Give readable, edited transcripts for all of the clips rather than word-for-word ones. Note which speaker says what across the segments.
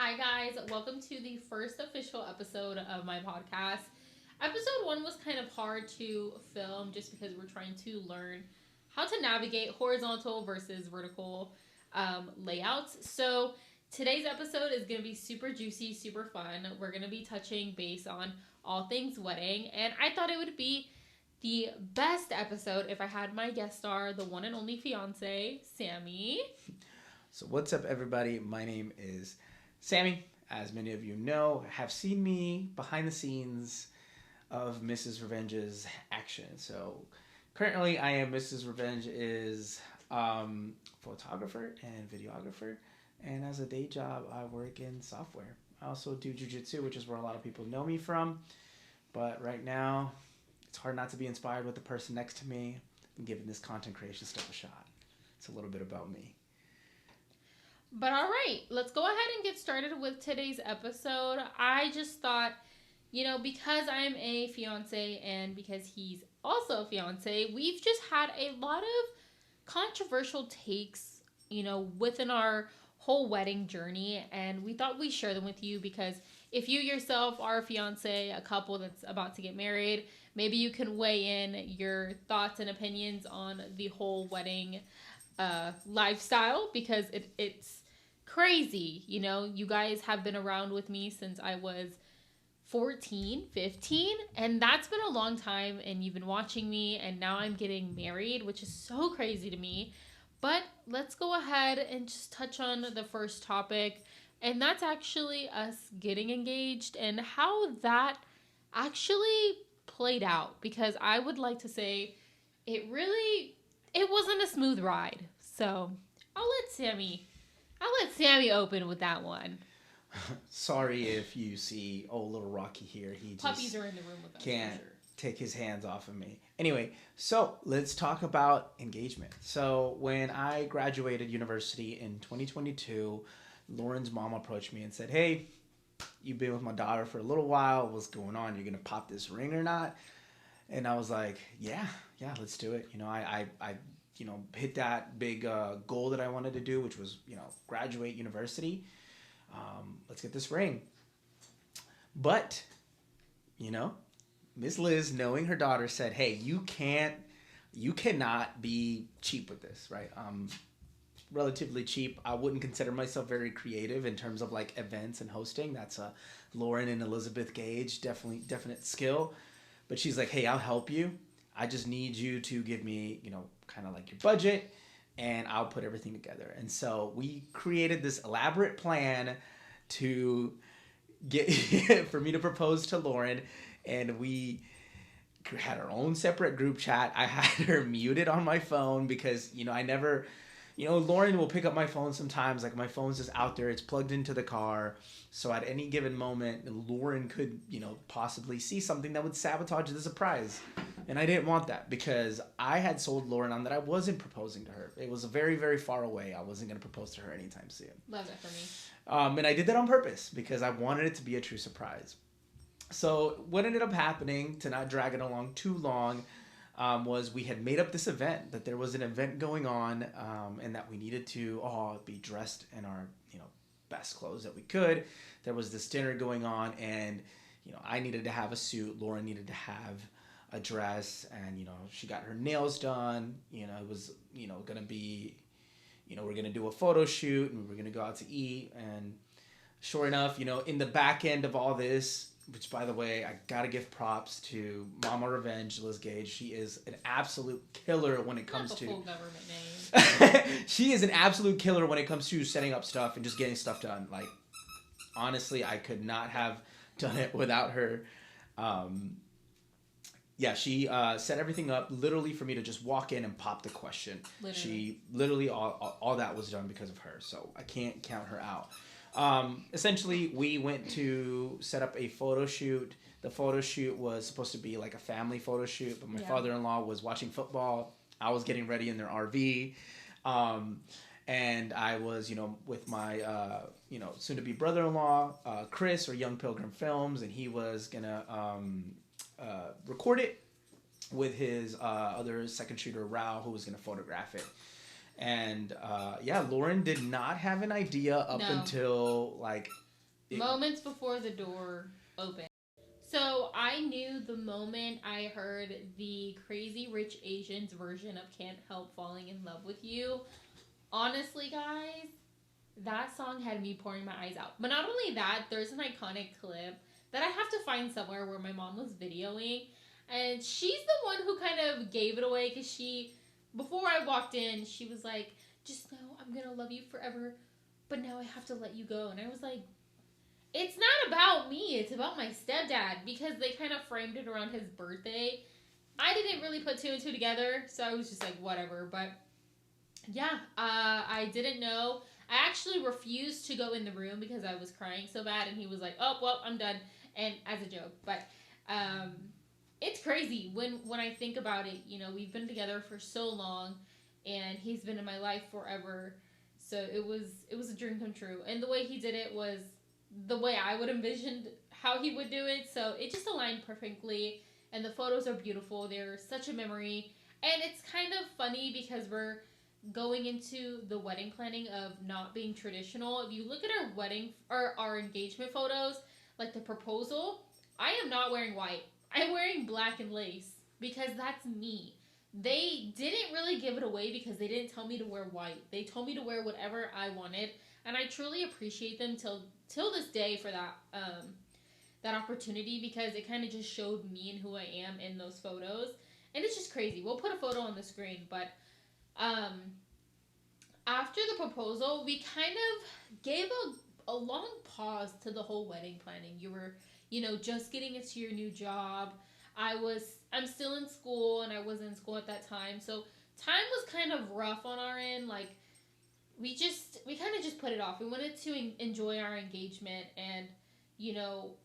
Speaker 1: Hi, guys. Welcome to the first official episode of my podcast. Episode one was kind of hard to film just because we're trying to learn how to navigate horizontal versus vertical layouts. So, today's episode is going to be super juicy, super fun. We're going to be touching base on all things wedding, and I thought it would be the best episode if I had my guest star, the one and only fiance, Sammy.
Speaker 2: So what's up, everybody? My name is Sammy. As many of you know, have seen me behind the scenes of Mrs. Revenge's action. So currently, I am Mrs. Revenge's photographer and videographer. And as a day job, I work in software. I also do jujitsu, which is where a lot of people know me from. But right now, it's hard not to be inspired with the person next to me. I'm giving this content creation stuff a shot. It's a little bit about me.
Speaker 1: But all right, let's go ahead and get started with today's episode. I just thought, because I'm a fiance and because he's also a fiance, we've just had a lot of controversial takes, within our whole wedding journey. And we thought we'd share them with you because if you yourself are a fiance, a couple that's about to get married, maybe you can weigh in your thoughts and opinions on the whole wedding lifestyle because it's crazy. You guys have been around with me since I was 14, 15, and that's been a long time. And you've been watching me, and now I'm getting married, which is so crazy to me. But let's go ahead and just touch on the first topic, and that's actually us getting engaged and how that actually played out. Because I would like to say it wasn't a smooth ride. So I'll let Sammy open with that one.
Speaker 2: Sorry if you see old little Rocky here. He just
Speaker 1: Puppies are in the room with us.
Speaker 2: can't
Speaker 1: For sure.
Speaker 2: take his hands off of me. Anyway, so let's talk about engagement. So when I graduated university in 2022, Lauren's mom approached me and said, "Hey, you've been with my daughter for a little while. What's going on? You're gonna pop this ring or not?" And I was like, "Yeah, let's do it." I hit that big goal that I wanted to do, which was graduate university. Let's get this ring. But Miss Liz, knowing her daughter, said, "Hey, you cannot be cheap with this, right? Relatively cheap. I wouldn't consider myself very creative in terms of like events and hosting. That's a Lauren and Elizabeth Gage definite skill. But she's like, hey, I'll help you. I just need you to give me, kind of like your budget, and I'll put everything together." And so we created this elaborate plan to get for me to propose to Lauren, and we had our own separate group chat. I had her muted on my phone because I never, Lauren will pick up my phone sometimes. Like my phone's just out there, it's plugged into the car, so at any given moment Lauren could possibly see something that would sabotage the surprise. And I didn't want that because I had sold Lauren on that I wasn't proposing to her. It was very, very far away. I wasn't going to propose to her anytime soon.
Speaker 1: Love that for me.
Speaker 2: And I did that on purpose because I wanted it to be a true surprise. So what ended up happening, to not drag it along too long, was we had made up this event, that there was an event going on, and that we needed to all be dressed in our best clothes that we could. There was this dinner going on, and I needed to have a suit. Lauren needed to have a dress, and she got her nails done. It was gonna be we're gonna do a photo shoot, and we're gonna go out to eat. And sure enough, in the back end of all this, which by the way, I gotta give props to Mama Revenge, Liz Gage. She is an absolute killer when it comes
Speaker 1: Not the
Speaker 2: to
Speaker 1: full government name.
Speaker 2: she is an absolute killer when it comes to setting up stuff and just getting stuff done. Like honestly, I could not have done it without her. She set everything up literally for me to just walk in and pop the question.
Speaker 1: Literally.
Speaker 2: She literally all that was done because of her, so I can't count her out. Essentially, we went to set up a photo shoot. The photo shoot was supposed to be like a family photo shoot, but my father-in-law was watching football. I was getting ready in their RV. And I was, with my, soon-to-be brother-in-law, Chris, or Young Pilgrim Films, and he was going to record it with his other second shooter, Rao, who was going to photograph it. And Lauren did not have an idea up until like
Speaker 1: Moments before the door opened. So I knew the moment I heard the Crazy Rich Asians version of Can't Help Falling in Love with You. Honestly, guys, that song had me pouring my eyes out. But not only that, there's an iconic clip that I have to find somewhere where my mom was videoing. And she's the one who kind of gave it away because before I walked in, she was like, just know I'm going to love you forever, but now I have to let you go. And I was like, it's not about me, it's about my stepdad, because they kind of framed it around his birthday. I didn't really put two and two together, so I was just like, whatever. But yeah, I didn't know. I actually refused to go in the room because I was crying so bad, and he was like, "Oh, well, I'm done," and as a joke. But um, it's crazy when I think about it. You know, we've been together for so long, and he's been in my life forever. So it was a dream come true, and the way he did it was the way I would envisioned how he would do it. So it just aligned perfectly, and the photos are beautiful. They're such a memory, and it's kind of funny because we're going into the wedding planning of not being traditional. If you look at our wedding or our engagement photos, like the proposal, I am not wearing white. I'm wearing black and lace because that's me. They didn't really give it away because they didn't tell me to wear white. They told me to wear whatever I wanted, and I truly appreciate them till this day for that opportunity because it kind of just showed me and who I am in those photos. And it's just crazy. We'll put a photo on the screen, but um, after the proposal, we kind of gave a long pause to the whole wedding planning. You were, just getting into your new job. I'm still in school, and I was in school at that time. So time was kind of rough on our end. Like, we kind of just put it off. We wanted to enjoy our engagement, and, you know,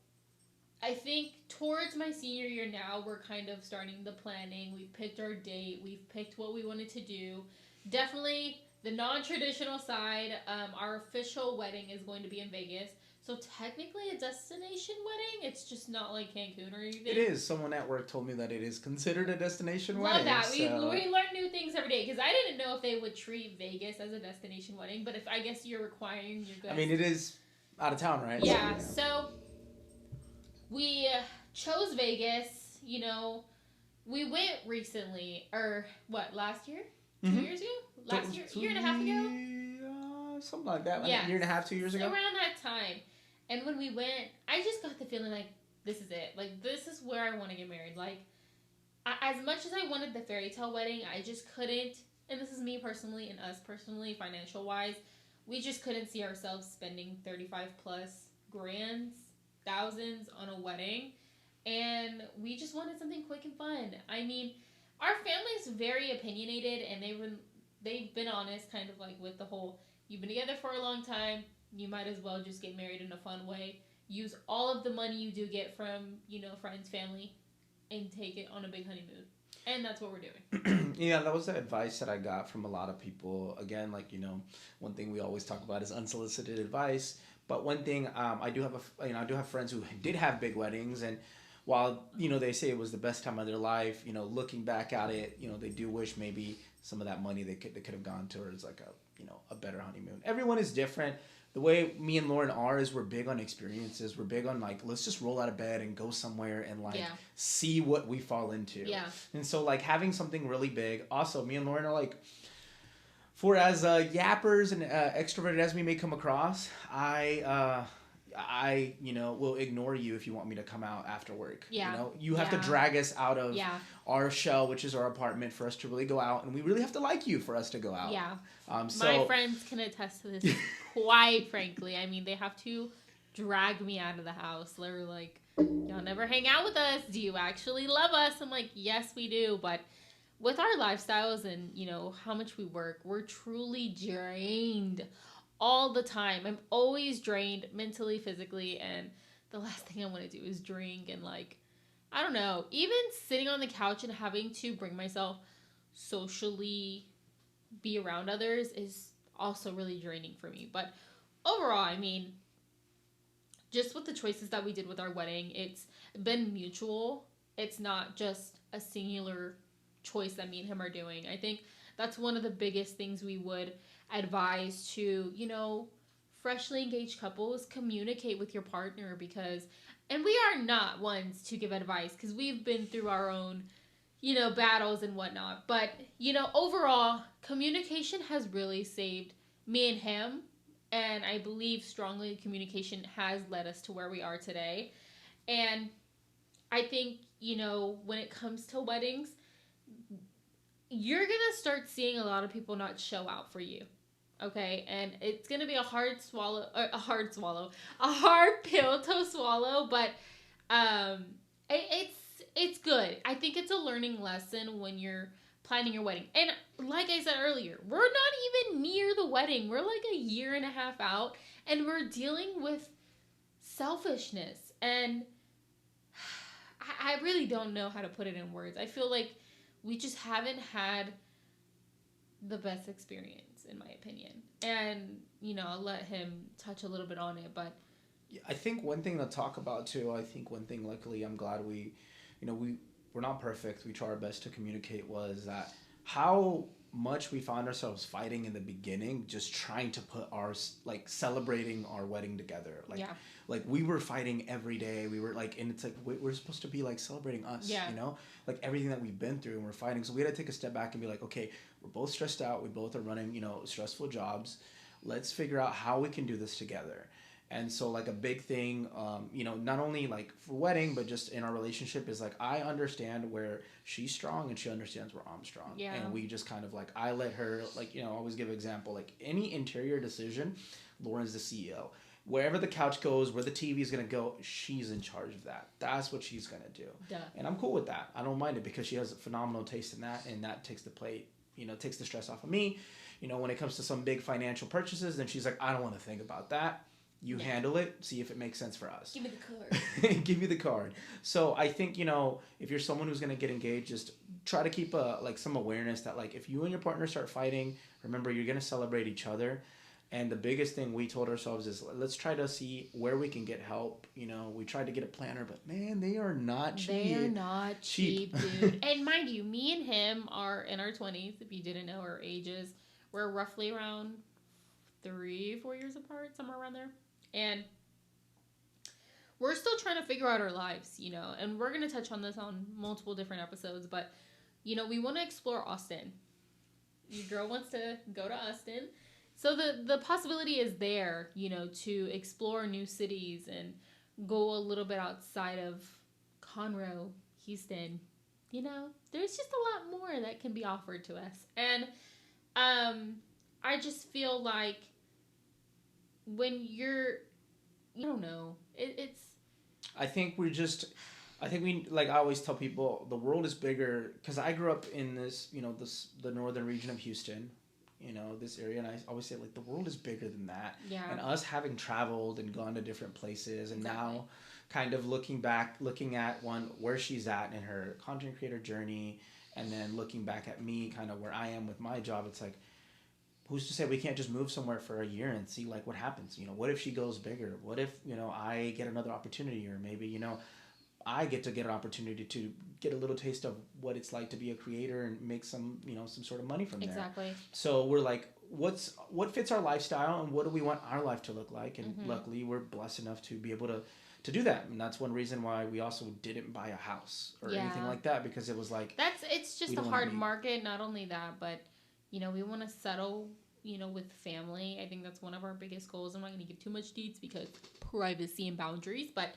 Speaker 1: I think towards my senior year now, we're kind of starting the planning. We've picked our date. We've picked what we wanted to do. Definitely the non-traditional side. Our official wedding is going to be in Vegas. So technically a destination wedding. It's just not like Cancun or anything.
Speaker 2: It is. Someone at work told me that it is considered a destination
Speaker 1: Love
Speaker 2: wedding.
Speaker 1: that.
Speaker 2: So.
Speaker 1: We learn new things every day because I didn't know if they would treat Vegas as a destination wedding. But if I guess you're requiring your guests.
Speaker 2: I mean, it is out of town, right?
Speaker 1: Yeah. So we chose Vegas. We went recently, or what, last year? 2 years ago? Last year? Year and a half ago?
Speaker 2: Something like that.
Speaker 1: Yeah.
Speaker 2: A year and a half, 2 years ago?
Speaker 1: Around that time. And when we went, I just got the feeling like, this is it. Like, this is where I want to get married. Like, as much as I wanted the fairy tale wedding, I just couldn't, and this is me personally and us personally, financial-wise, we just couldn't see ourselves spending 35 plus grands, thousands on a wedding. And we just wanted something quick and fun. I mean, our family's very opinionated, and they've been honest, kind of like with the whole, you've been together for a long time, you might as well just get married in a fun way. Use all of the money you do get from, friends, family, and take it on a big honeymoon. And that's what we're doing.
Speaker 2: Yeah, that was the advice that I got from a lot of people. Again, one thing we always talk about is unsolicited advice. But one thing, I do have friends who did have big weddings, and while they say it was the best time of their life, looking back at it, they do wish maybe some of that money they could have gone towards like a better honeymoon. Everyone is different. The way me and Lauren are is we're big on experiences. We're big on let's just roll out of bed and go somewhere and see what we fall into.
Speaker 1: Yeah.
Speaker 2: And so having something really big. Also, me and Lauren are for as yappers and extroverted as we may come across, I will ignore you if you want me to come out after work.
Speaker 1: Yeah.
Speaker 2: You have to drag us out of our shell, which is our apartment, for us to really go out, and we really have to like you for us to go out.
Speaker 1: Yeah.
Speaker 2: So
Speaker 1: my friends can attest to this. Quite frankly, I mean, they have to drag me out of the house. They're like, "Y'all never hang out with us. Do you actually love us?" I'm like, "Yes, we do." But with our lifestyles and how much we work, we're truly drained all the time. I'm always drained mentally, physically, and the last thing I want to do is drink and I don't know, even sitting on the couch and having to bring myself socially be around others is also really draining for me. But overall, I mean, just with the choices that we did with our wedding, it's been mutual. It's not just a singular choice that me and him are doing. I think that's one of the biggest things we would advise to, freshly engaged couples, communicate with your partner because, and we are not ones to give advice because we've been through our own, battles and whatnot. But, overall, communication has really saved me and him. And I believe strongly communication has led us to where we are today. And I think, when it comes to weddings, you're going to start seeing a lot of people not show out for you. Okay, and it's gonna be a hard pill to swallow, but it's good. I think it's a learning lesson when you're planning your wedding. And like I said earlier, we're not even near the wedding. We're like a year and a half out, and we're dealing with selfishness. And I really don't know how to put it in words. I feel like we just haven't had the best experience, in my opinion. And, I'll let him touch a little bit on it, but
Speaker 2: I think one thing to talk about too, luckily I'm glad we're not perfect. We try our best to communicate, was that how much we found ourselves fighting in the beginning, just trying to put celebrating our wedding together. Like we were fighting every day. We were and it's like, we're supposed to be celebrating us, everything that we've been through, and we're fighting. So we had to take a step back and be like, okay, we're both stressed out. We both are running, stressful jobs. Let's figure out how we can do this together. And so a big thing, not only for wedding, but just in our relationship is I understand where she's strong and she understands where I'm strong.
Speaker 1: Yeah.
Speaker 2: And we just kind of I let her, I always give an example, any interior decision, Lauren's the CEO. Wherever the couch goes, where the TV is going to go, she's in charge of that. That's what she's going to do.
Speaker 1: Duh.
Speaker 2: And I'm cool with that. I don't mind it because she has a phenomenal taste in that, and that takes the plate, takes the stress off of me. When it comes to some big financial purchases, then she's like, I don't want to think about that. You handle it, see if it makes sense for us.
Speaker 1: Give me the card.
Speaker 2: Give you the card. So I think, if you're someone who's going to get engaged, just try to keep some awareness that if you and your partner start fighting, remember you're going to celebrate each other. And the biggest thing we told ourselves is, let's try to see where we can get help. We tried to get a planner, but man, they are not cheap.
Speaker 1: They're not cheap, dude. And mind you, me and him are in our 20s. If you didn't know our ages, we're roughly around 3-4 years apart, somewhere around there. And we're still trying to figure out our lives, and we're going to touch on this on multiple different episodes, but, we want to explore Austin. Your girl wants to go to Austin. So the possibility is there, to explore new cities and go a little bit outside of Conroe, Houston. There's just a lot more that can be offered to us. And I just feel like when you're, I don't know, it's...
Speaker 2: I think we, I always tell people, the world is bigger, because I grew up in this, the northern region of Houston, this area, and I always say, the world is bigger than that.
Speaker 1: Yeah.
Speaker 2: And us having traveled and gone to different places, and now kind of looking at where she's at in her content creator journey, and then looking back at me, kind of where I am with my job, it's who's to say we can't just move somewhere for a year and see what happens? What if she goes bigger? What if, I get another opportunity, or maybe, I get an opportunity to get a little taste of what it's like to be a creator and make some, some sort of money from there.
Speaker 1: Exactly.
Speaker 2: So we're what fits our lifestyle, and what do we want our life to look like? And luckily we're blessed enough to be able to do that. And that's one reason why we also didn't buy a house or anything like that, because it was
Speaker 1: it's just a hard market. Not only that, but we want to settle, with family. I think that's one of our biggest goals. I'm not going to give too much deets because privacy and boundaries, but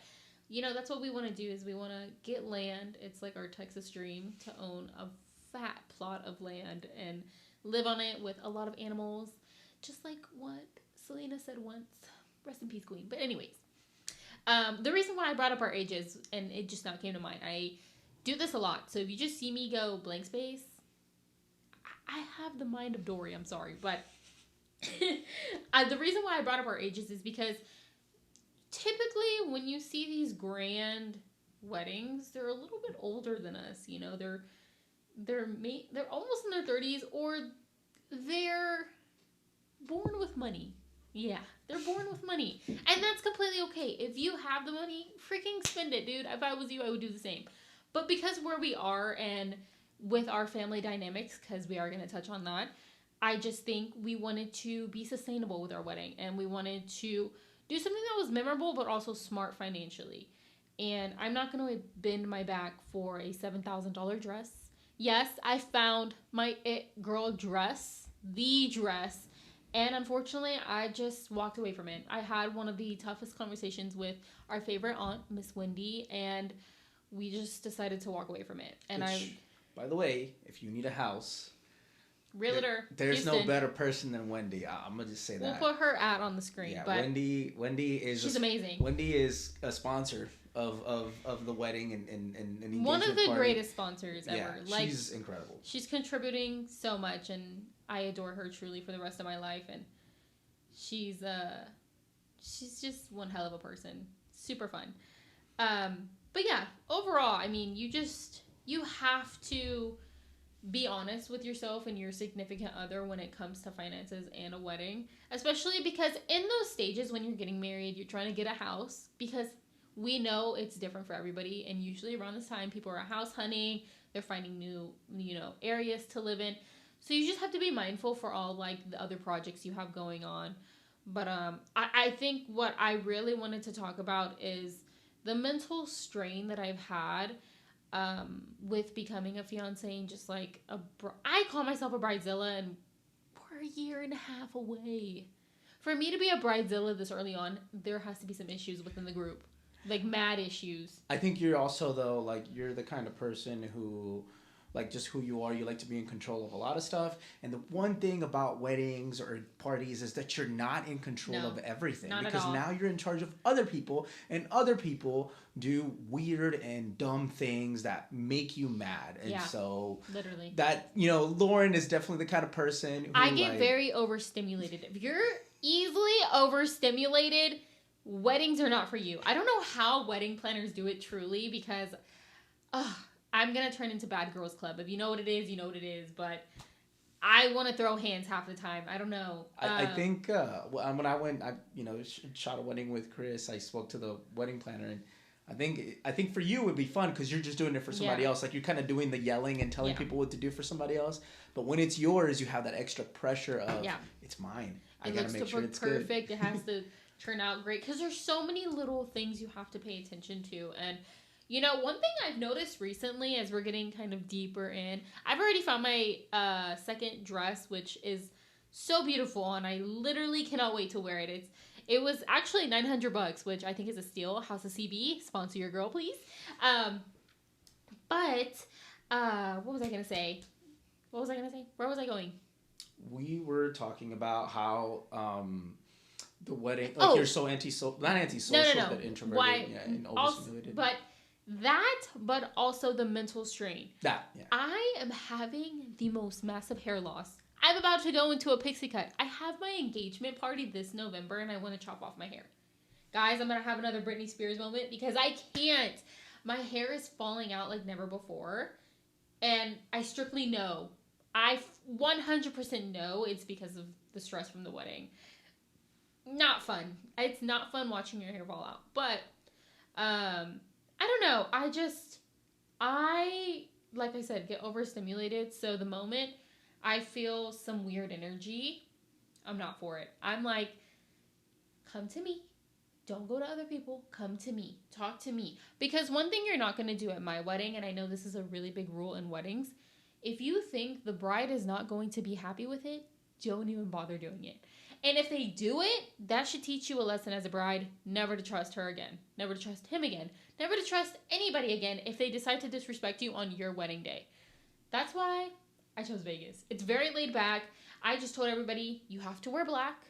Speaker 1: that's what we want to do, is we want to get land. It's like our Texas dream to own a fat plot of land and live on it with a lot of animals, just like what Selena said once. Rest in peace, queen. But anyways, the reason why I brought up our ages, and it just now came to mind, I do this a lot. So if you just see me go blank space, I have the mind of Dory. I'm sorry, but the reason why I brought up our ages is because typically when you see these grand weddings, they're a little bit older than us. They're almost in their 30s, or they're born with money. Yeah, they're born with money, and that's completely okay. If you have the money, freaking spend it, dude. If I was you, I would do the same. But because where we are and with our family dynamics, because we are going to touch on that, I just think we wanted to be sustainable with our wedding, and we wanted to do something that was memorable but also smart financially. And I'm not going to bend my back for a $7,000 dress. Yes, I found my it girl dress, the dress, and unfortunately, I just walked away from it. I had one of the toughest conversations with our favorite aunt, Miss Wendy, and we just decided to walk away from it. And
Speaker 2: Which, by the way, if you need a house,
Speaker 1: realtor,
Speaker 2: there's
Speaker 1: Houston,
Speaker 2: no better person than Wendy. I'm gonna just say
Speaker 1: we'll
Speaker 2: that.
Speaker 1: put her ad on the screen.
Speaker 2: Yeah,
Speaker 1: but
Speaker 2: Wendy is
Speaker 1: she's amazing.
Speaker 2: Wendy is a sponsor of the wedding and
Speaker 1: one of the
Speaker 2: party.
Speaker 1: Greatest sponsors ever.
Speaker 2: Yeah,
Speaker 1: like,
Speaker 2: she's incredible.
Speaker 1: She's contributing so much, and I adore her truly for the rest of my life. And she's just one hell of a person. Super fun. But yeah, overall, I mean, you have to be honest with yourself and your significant other when it comes to finances and a wedding, especially because in those stages when you're getting married, you're trying to get a house, because we know it's different for everybody, and usually around this time people are house hunting, they're finding new areas to live in, so you just have to be mindful for all like the other projects you have going on. But I think what I really wanted to talk about is the mental strain that I've had with becoming a fiance, and just like I call myself a bridezilla, and we're a year and a half away. For me to be a bridezilla this early on, there has to be some issues within the group, like mad issues.
Speaker 2: I think you're also, though, like, you're the kind of person who, like, just who you are, you like to be in control of a lot of stuff. And the one thing about weddings or parties is that you're not in control of everything.
Speaker 1: Not
Speaker 2: because
Speaker 1: at all.
Speaker 2: Now you're in charge of other people, and other people do weird and dumb things that make you mad. And so
Speaker 1: literally
Speaker 2: that, Lauren is definitely the kind of person who,
Speaker 1: I get very overstimulated. If you're easily overstimulated, weddings are not for you. I don't know how wedding planners do it truly, because I'm going to turn into Bad Girls Club. If you know what it is, you know what it is. But I want to throw hands half the time. I don't know.
Speaker 2: I think when I went, shot a wedding with Chris, I spoke to the wedding planner, and I think for you it would be fun because you're just doing it for somebody else. Like, you're kind of doing the yelling and telling people what to do for somebody else. But when it's yours, you have that extra pressure of it's mine. I got to make sure it's
Speaker 1: perfect.
Speaker 2: Good.
Speaker 1: It has to turn out great, because there's so many little things you have to pay attention to. And one thing I've noticed recently, as we're getting kind of deeper in, I've already found my second dress, which is so beautiful, and I literally cannot wait to wear it. It was actually $900, which I think is a steal. House of CB, sponsor your girl, please. But what was I gonna say? Where was I going?
Speaker 2: We were talking about how the wedding, like, you're so not antisocial,
Speaker 1: no.
Speaker 2: but introverted, and overstimulated.
Speaker 1: But also the mental strain. I am having the most massive hair loss. I'm about to go into a pixie cut. I have my engagement party this November, and I want to chop off my hair. Guys, I'm going to have another Britney Spears moment, because I can't. My hair is falling out like never before, and I strictly know. I 100% know it's because of the stress from the wedding. Not fun. It's not fun watching your hair fall out. But, I don't know. Like I said, get overstimulated. So the moment I feel some weird energy, I'm not for it. I'm like, come to me. Don't go to other people. Come to me. Talk to me. Because one thing you're not going to do at my wedding, and I know this is a really big rule in weddings, if you think the bride is not going to be happy with it, don't even bother doing it. And if they do it, that should teach you a lesson as a bride, never to trust her again, never to trust him again, never to trust anybody again if they decide to disrespect you on your wedding day. That's why I chose Vegas. It's very laid back. I just told everybody, you have to wear black,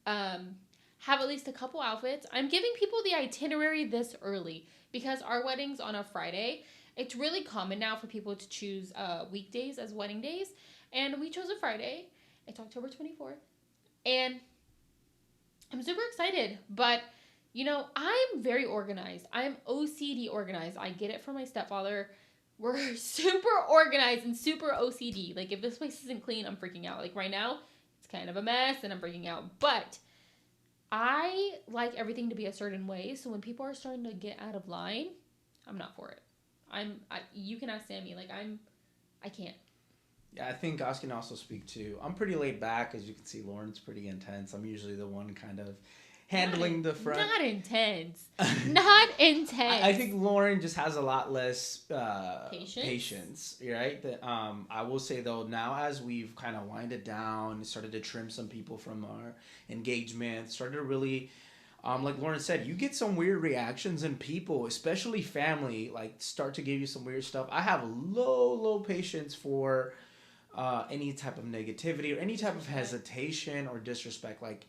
Speaker 1: have at least a couple outfits. I'm giving people the itinerary this early, because our wedding's on a Friday. It's really common now for people to choose weekdays as wedding days, and we chose a Friday. It's October 24th. And I'm super excited, but, I'm very organized. I'm OCD organized. I get it from my stepfather. We're super organized and super OCD. Like, if this place isn't clean, I'm freaking out. Like, right now, it's kind of a mess, and I'm freaking out. But I like everything to be a certain way, so when people are starting to get out of line, I'm not for it. You can ask Sammy. Like, I can't.
Speaker 2: Yeah, I think I can also speak to. I'm pretty laid back, as you can see. Lauren's pretty intense. I'm usually the one kind of handling the front.
Speaker 1: Not intense. Not
Speaker 2: I
Speaker 1: intense.
Speaker 2: think Lauren just has a lot less
Speaker 1: Patience?
Speaker 2: patience, right? That I will say though, now as we've kind of winded down, started to trim some people from our engagement, started to really, like Lauren said, you get some weird reactions and people, especially family, like start to give you some weird stuff. I have low patience for any type of negativity or any type of hesitation or disrespect. Like,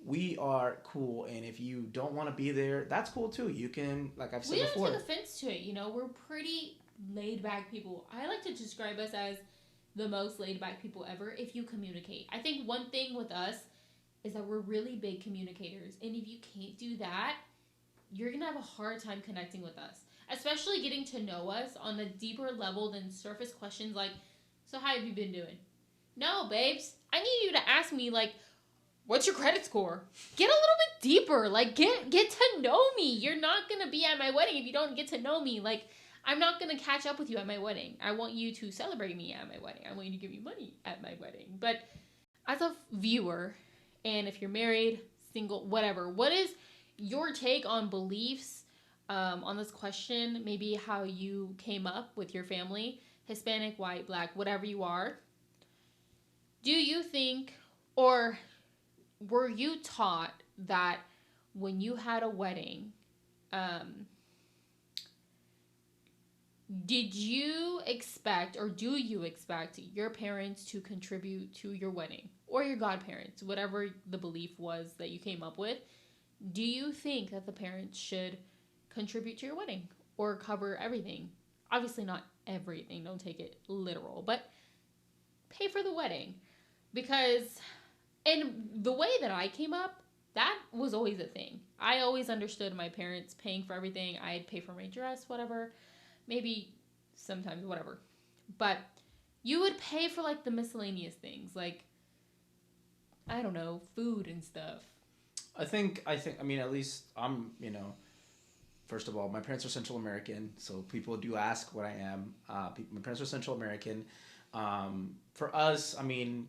Speaker 2: we are cool, and if you don't want to be there, that's cool too. You can, like I've said before,
Speaker 1: we don't take offense to it. You know, we're pretty laid back people. I like to describe us as the most laid back people ever if you communicate. I think one thing with us is that we're really big communicators, and if you can't do that, you're gonna have a hard time connecting with us, especially getting to know us on a deeper level than surface questions like, so how have you been doing? No, babes, I need you to ask me, like, what's your credit score? Get a little bit deeper. Like, get to know me. You're not gonna be at my wedding if you don't get to know me. Like, I'm not gonna catch up with you at my wedding. I want you to celebrate me at my wedding. I want you to give me money at my wedding. But as a viewer, and if you're married, single, whatever, what is your take on beliefs on this question? Maybe how you came up with your family, Hispanic, white, black, whatever you are. Do you think, or were you taught that when you had a wedding, um, did you expect or do you expect your parents to contribute to your wedding, or your godparents, whatever the belief was that you came up with? Do you think that the parents should contribute to your wedding or cover everything? Obviously not everything, don't take it literal, but pay for the wedding. Because, and the way that I came up, that was always a thing. I always understood my parents paying for everything. I'd pay for my dress, whatever. Maybe sometimes, whatever. But you would pay for like the miscellaneous things, like, I don't know, food and stuff.
Speaker 2: I mean, at least first of all, my parents are Central American, so people do ask what I am. My parents are Central American. For us, I mean,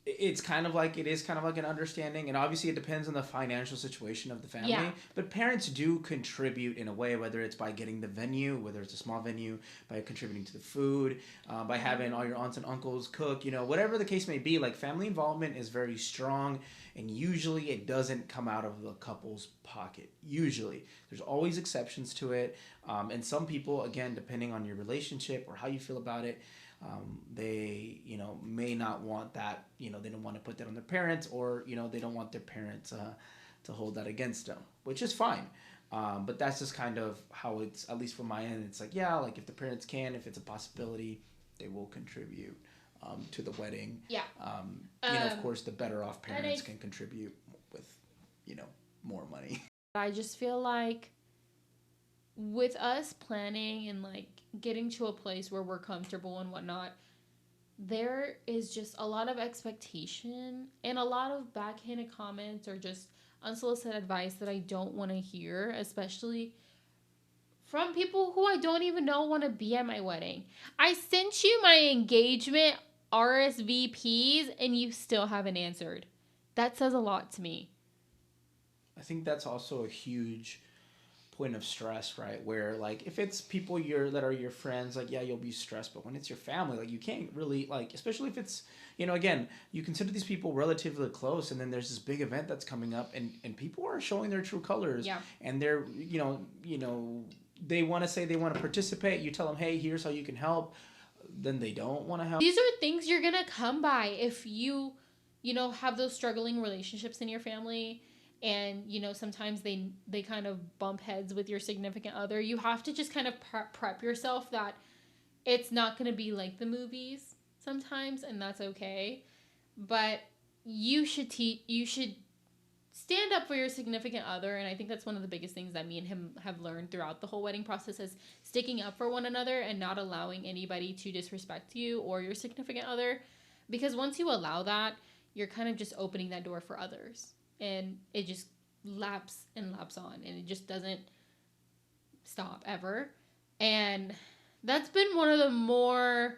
Speaker 2: it's kind of like, it is kind of like an understanding, and obviously it depends on the financial situation of the family.
Speaker 1: Yeah.
Speaker 2: But parents do contribute in a way, whether it's by getting the venue, whether it's a small venue, by contributing to the food, by having all your aunts and uncles cook, whatever the case may be. Like, family involvement is very strong, and usually it doesn't come out of the couple's pocket. Usually, there's always exceptions to it, and some people, again, depending on your relationship or how you feel about it, they may not want that, they don't want to put that on their parents, or they don't want their parents to hold that against them, which is fine. But that's just kind of how it's, at least from my end. It's like, yeah, like if the parents can, if it's a possibility, they will contribute to the wedding.
Speaker 1: Yeah.
Speaker 2: Of course, the better off parents can contribute with more money.
Speaker 1: I just feel like with us planning and like getting to a place where we're comfortable and whatnot, there is just a lot of expectation and a lot of backhanded comments or just unsolicited advice that I don't want to hear, especially from people who I don't even know want to be at my wedding. I sent you my engagement RSVPs and you still haven't answered. That says a lot to me.
Speaker 2: I think that's also a huge point of stress, right? Where, like, if it's people that are your friends, like, yeah, you'll be stressed. But when it's your family, like, you can't really, like, especially if it's, again, you consider these people relatively close, and then there's this big event that's coming up, and people are showing their true colors.
Speaker 1: Yeah.
Speaker 2: And they're, they want to say they want to participate. You tell them, hey, here's how you can help. Then they don't want to help.
Speaker 1: These are things you're gonna come by if you have those struggling relationships in your family, and sometimes they kind of bump heads with your significant other. You have to just kind of prep yourself that it's not going to be like the movies sometimes, and that's okay. But you should stand up for your significant other, and I think that's one of the biggest things that me and him have learned throughout the whole wedding process, is sticking up for one another and not allowing anybody to disrespect you or your significant other. Because once you allow that, you're kind of just opening that door for others. And it just laps and laps on, and it just doesn't stop ever. And that's been one of the more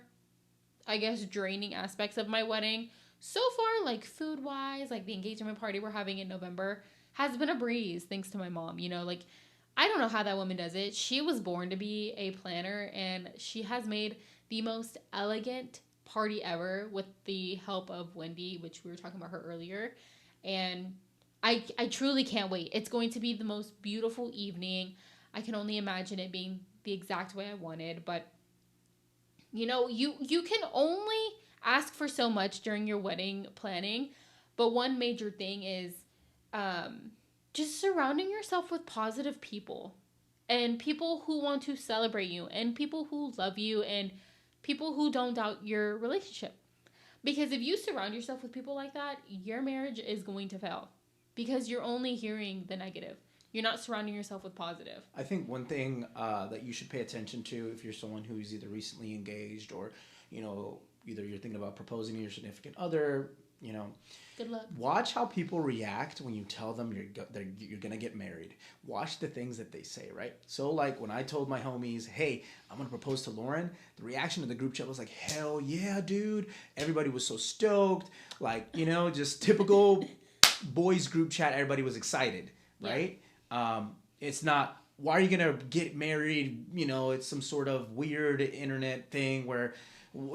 Speaker 1: I guess, draining aspects of my wedding. So far, like food wise, like the engagement party we're having in November has been a breeze thanks to my mom. You know, like I don't know how that woman does it. She was born to be a planner and she has made the most elegant party ever with the help of Wendy, which we were talking about her earlier. And I truly can't wait. It's going to be the most beautiful evening. I can only imagine it being the exact way I wanted, but you know, you can only ask for so much during your wedding planning, but one major thing is just surrounding yourself with positive people and people who want to celebrate you and people who love you and people who don't doubt your relationship. Because if you surround yourself with people like that, your marriage is going to fail because you're only hearing the negative. You're not surrounding yourself with positive.
Speaker 2: I think one thing that you should pay attention to if you're someone who's either recently engaged or, either you're thinking about proposing to your significant other,
Speaker 1: Good luck.
Speaker 2: Watch how people react when you tell them you're going to get married. Watch the things that they say, right? So, like, when I told my homies, hey, I'm going to propose to Lauren, the reaction to the group chat was like, hell yeah, dude. Everybody was so stoked. Like, just typical boys group chat. Everybody was excited, right? Yeah. It's not, why are you going to get married? It's some sort of weird internet thing where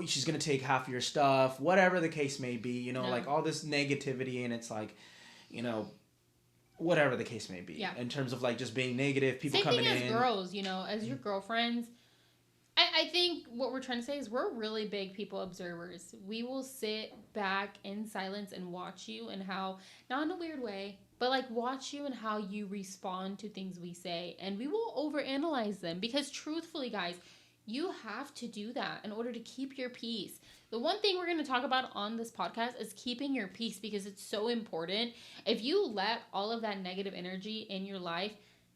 Speaker 2: she's going to take half of your stuff, whatever the case may be, like all this negativity. And it's like, whatever the case may be. Yeah. In terms of like just being negative, people coming in.
Speaker 1: Same thing as girls, as your girlfriends. I think what we're trying to say is we're really big people observers. We will sit back in silence and watch you and how, not in a weird way, but like watch you and how you respond to things we say. And we will overanalyze them because truthfully, guys, you have to do that in order to keep your peace. The one thing we're going to talk about on this podcast is keeping your peace because it's so important. If you let all of that negative energy in your life,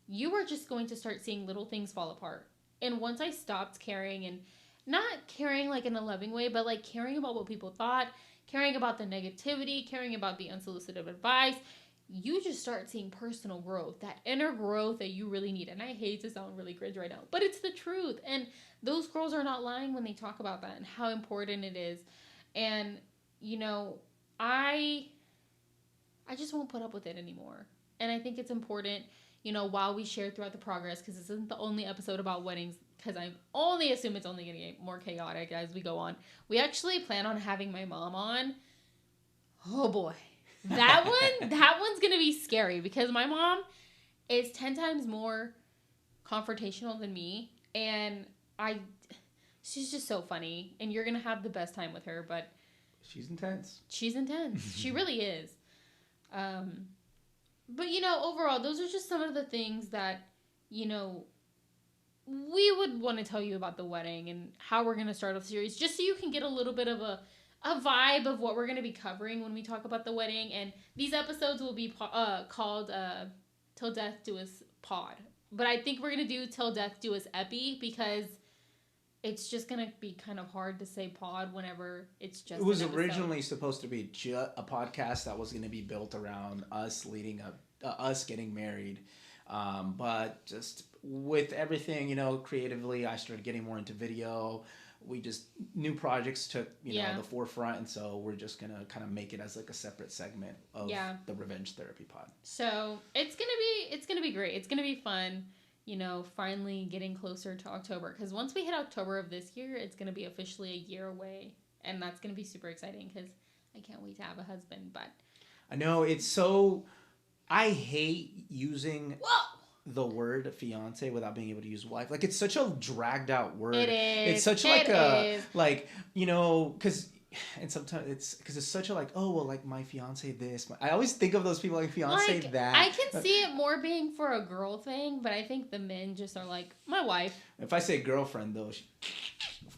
Speaker 1: you are just going to start seeing little things fall apart. And once I stopped caring, and not caring like in a loving way, but like caring about what people thought, caring about the negativity, caring about the unsolicited advice, you just start seeing personal growth, that inner growth that you really need. And I hate to sound really cringe right now, but it's the truth. And those girls are not lying when they talk about that and how important it is. And, I just won't put up with it anymore. And I think it's important, while we share throughout the progress, because this isn't the only episode about weddings, because I only assume it's only going to get more chaotic as we go on. We actually plan on having my mom on. Oh boy. That one's going to be scary because my mom is 10 times more confrontational than me. And she's just so funny. And you're going to have the best time with her. But
Speaker 2: she's intense.
Speaker 1: She really is. But, overall, those are just some of the things that, we would want to tell you about the wedding and how we're going to start a series. Just so you can get a little bit of a vibe of what we're going to be covering when we talk about the wedding. And these episodes will be called Till Death Do Us Pod. But I think we're going to do Till Death Do Us Epi because it's just going to be kind of hard to say pod whenever it's just
Speaker 2: It was originally supposed to be a podcast that was going to be built around us leading up, us getting married. But just with everything, creatively, I started getting more into video. New projects took, the forefront. And so we're just going to kind of make it as like a separate segment of the Revenge Therapy Pod.
Speaker 1: So it's going to be great. It's going to be fun, finally getting closer to October. Because once we hit October of this year, it's going to be officially a year away. And that's going to be super exciting because I can't wait to have a husband. But
Speaker 2: I know I hate using the word fiance without being able to use wife. Like, it's such a dragged out word.
Speaker 1: It is.
Speaker 2: It's such because and sometimes it's such a like, oh, well, like my fiance this. I always think of those people like fiance that.
Speaker 1: I can see it more being for a girl thing, but I think the men just are like, my wife.
Speaker 2: If I say girlfriend, though, of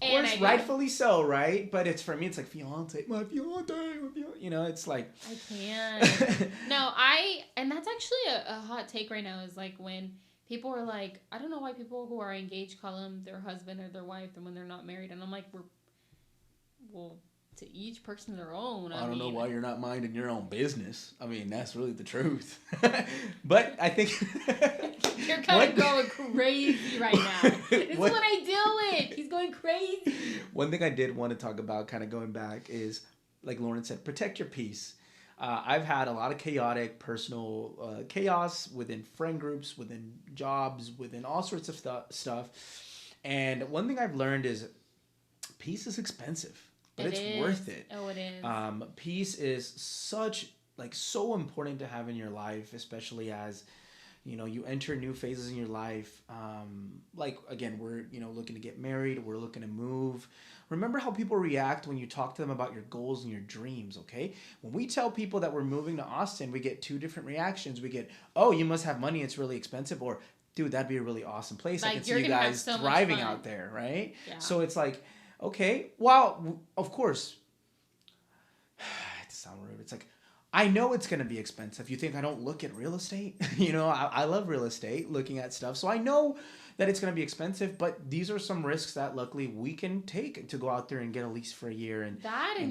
Speaker 2: course, rightfully so, right? But it's for me, it's like fiance, my fiance, it's like.
Speaker 1: I can't. No, and that's actually a hot take right now is like when people are like, I don't know why people who are engaged call them their husband or their wife and when they're not married. And I'm like, to each person their own.
Speaker 2: I don't know why you're not minding your own business. I mean, that's really the truth. But I think
Speaker 1: You're kind of going crazy right now. This is what I deal with. He's going crazy.
Speaker 2: One thing I did want to talk about, kind of going back, is like Lauren said, protect your peace. I've had a lot of chaotic personal chaos within friend groups, within jobs, within all sorts of stuff. And one thing I've learned is peace is expensive, but it's worth it.
Speaker 1: Oh, it is.
Speaker 2: Peace is so important to have in your life, especially as you enter new phases in your life. Like again, we're looking to get married, we're looking to move. Remember how people react when you talk to them about your goals and your dreams, okay? When we tell people that we're moving to Austin, we get two different reactions. We get, oh, you must have money, it's really expensive, or dude, that'd be a really awesome place. I can see you guys thriving out there, right? Yeah. So it's like, okay, well, of course, it sounds rude. It's like, I know it's going to be expensive. You think I don't look at real estate? I love real estate, looking at stuff. So I know that it's going to be expensive, but these are some risks that luckily we can take to go out there and get a lease for a year. And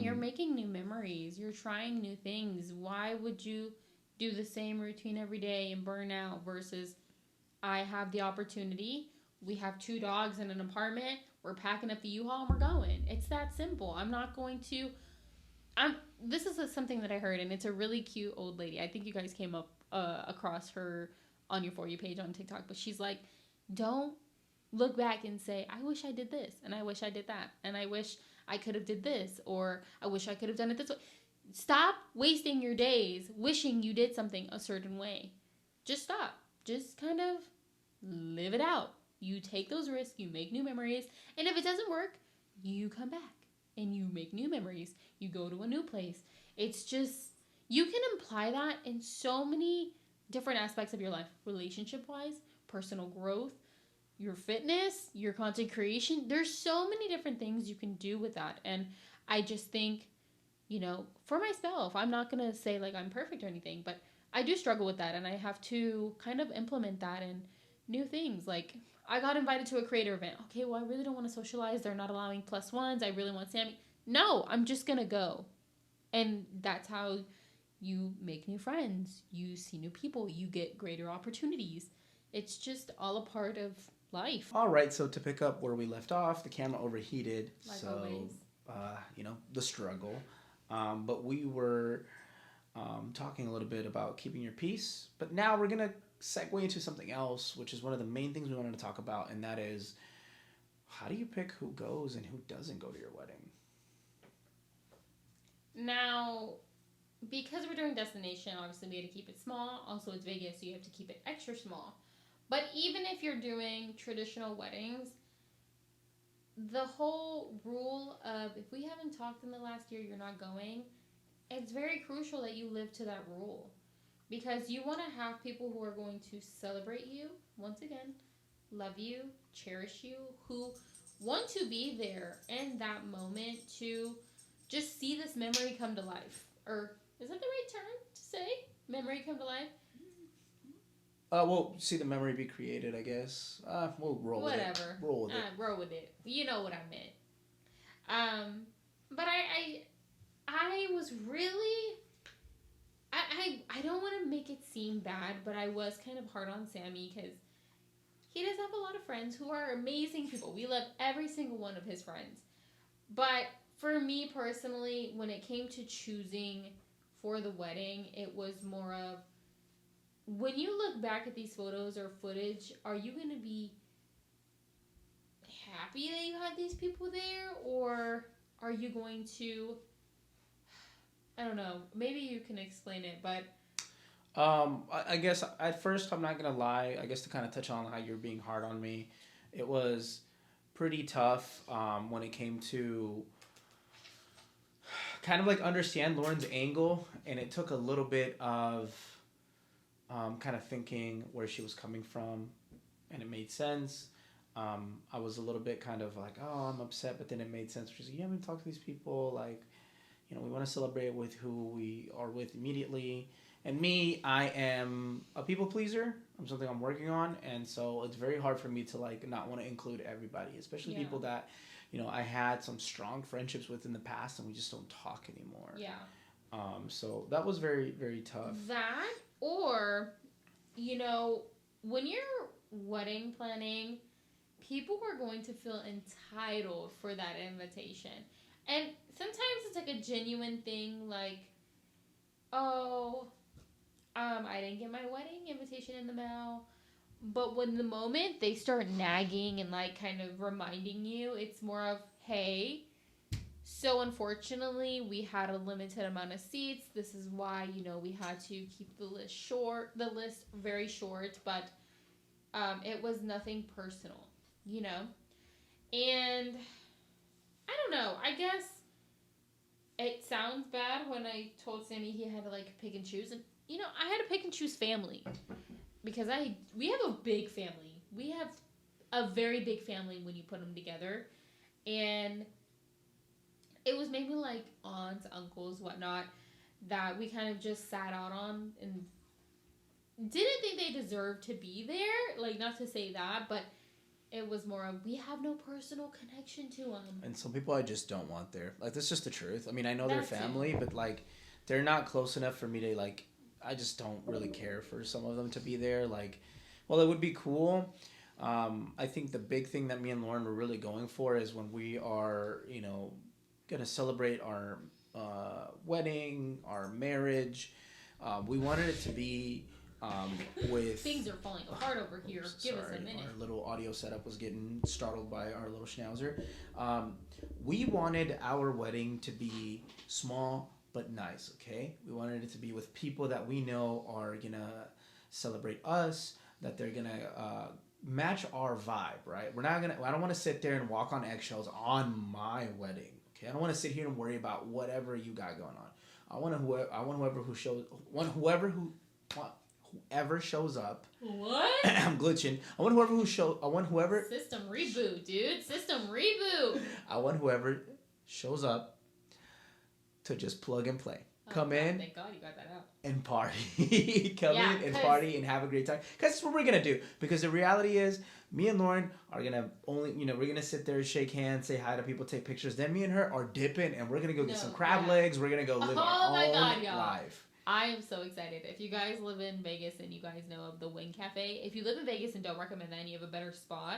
Speaker 1: you're making new memories. You're trying new things. Why would you do the same routine every day and burn out versus I have the opportunity. We have 2 dogs in an apartment. We're packing up the U-Haul and we're going. It's that simple. I'm not going to... This is something that I heard, and it's a really cute old lady. I think you guys came up across her on your For You page on TikTok, but she's like, don't look back and say, I wish I did this, and I wish I did that, and I wish I could have did this, or I wish I could have done it this way. Stop wasting your days wishing you did something a certain way. Just stop. Just kind of live it out. You take those risks, you make new memories, and if it doesn't work, you come back and you make new memories. You go to a new place. It's just, you can apply that in so many different aspects of your life, relationship-wise, personal growth, your fitness, your content creation. There's so many different things you can do with that. And I just think, for myself, I'm not going to say like I'm perfect or anything, but I do struggle with that, and I have to kind of implement that in new things. Like, I got invited to a creator event. Okay, well, I really don't want to socialize. They're not allowing +1s. I really want Sammy. No, I'm just going to go. And that's how you make new friends. You see new people. You get greater opportunities. It's just all a part of life.
Speaker 2: All right, so to pick up where we left off, the camera overheated.
Speaker 1: Like always.
Speaker 2: The struggle. But we were talking a little bit about keeping your peace. But now we're going to segue into something else, which is one of the main things we wanted to talk about, and that is, how do you pick who goes and who doesn't go to your wedding?
Speaker 1: Now, because we're doing destination, obviously we had to keep it small. Also, it's Vegas, so you have to keep it extra small. But even if you're doing traditional weddings, the whole rule of if we haven't talked in the last year, you're not going, it's very crucial that you live to that rule. Because you want to have people who are going to celebrate you, once again, love you, cherish you, who want to be there in that moment to just see this memory come to life. Or, is that the right term to say? Memory come to life?
Speaker 2: We'll see the memory be created, I guess. We'll roll with it.
Speaker 1: Whatever.
Speaker 2: Roll with it.
Speaker 1: Roll with it. You know what I meant. But I was really... I don't want to make it seem bad, but I was kind of hard on Sammy because he does have a lot of friends who are amazing people. We love every single one of his friends. But for me personally, when it came to choosing for the wedding, it was more of, when you look back at these photos or footage, are you going to be happy that you had these people there? Or are you going to... I don't know. Maybe you can explain it, but...
Speaker 2: I guess at first, I'm not going to lie. I guess to kind of touch on how you're being hard on me, it was pretty tough when it came to kind of like understand Lauren's angle. And it took a little bit of kind of thinking where she was coming from. And it made sense. I was a little bit kind of like, oh, I'm upset. But then it made sense. She's like, you haven't talked to these people. Like... we want to celebrate with who we are with immediately. And me, I am a people pleaser. I'm something I'm working on. And so it's very hard for me to like not want to include everybody, especially people that, I had some strong friendships with in the past and we just don't talk anymore.
Speaker 1: Yeah.
Speaker 2: So that was very, very tough.
Speaker 1: That, or, when you're wedding planning, people are going to feel entitled for that invitation. And sometimes it's like a genuine thing, like, oh, I didn't get my wedding invitation in the mail. But when the moment they start nagging and like kind of reminding you, it's more of, hey, so unfortunately we had a limited amount of seats. This is why, we had to keep the list very short, but it was nothing personal, you know? And I don't know, I guess it sounds bad when I told Sammy he had to like pick and choose, and I had to pick and choose family because we have a big family. We have a very big family when you put them together, and it was maybe like aunts, uncles, whatnot that we kind of just sat out on and didn't think they deserved to be there. Like, not to say that, but it was more of, we have no personal connection to them.
Speaker 2: And some people I just don't want there. Like, that's just the truth. I mean, I know
Speaker 1: That's
Speaker 2: they're family, but like, they're not close enough for me to like. I just don't really care for some of them to be there. Like, well, it would be cool. I think the big thing that me and Lauren were really going for is when we are, gonna celebrate our wedding, our marriage. We wanted it to be with.
Speaker 1: Things are falling apart over here. Give us a minute.
Speaker 2: Our little audio setup was getting startled by our little schnauzer. We wanted our wedding to be small but nice, okay? We wanted it to be with people that we know are gonna celebrate us, that they're gonna match our vibe, right? I don't want to sit there and walk on eggshells on my wedding, okay? I don't want to sit here and worry about whatever you got going on. I want whoever shows up.
Speaker 1: What?
Speaker 2: I'm glitching. I want whoever.
Speaker 1: System reboot, dude. System reboot.
Speaker 2: I want whoever shows up to just plug and play. Come in.
Speaker 1: Thank God you got that out.
Speaker 2: And party. Come in and party and have a great time. Because that's what we're going to do. Because the reality is, me and Lauren are going to we're going to sit there, shake hands, say hi to people, take pictures. Then me and her are dipping and we're going to go get some crab legs. We're going to go live our own life.
Speaker 1: I am so excited. If you guys live in Vegas and you guys know of the Wing Cafe, if you live in Vegas and don't recommend that and you have a better spot,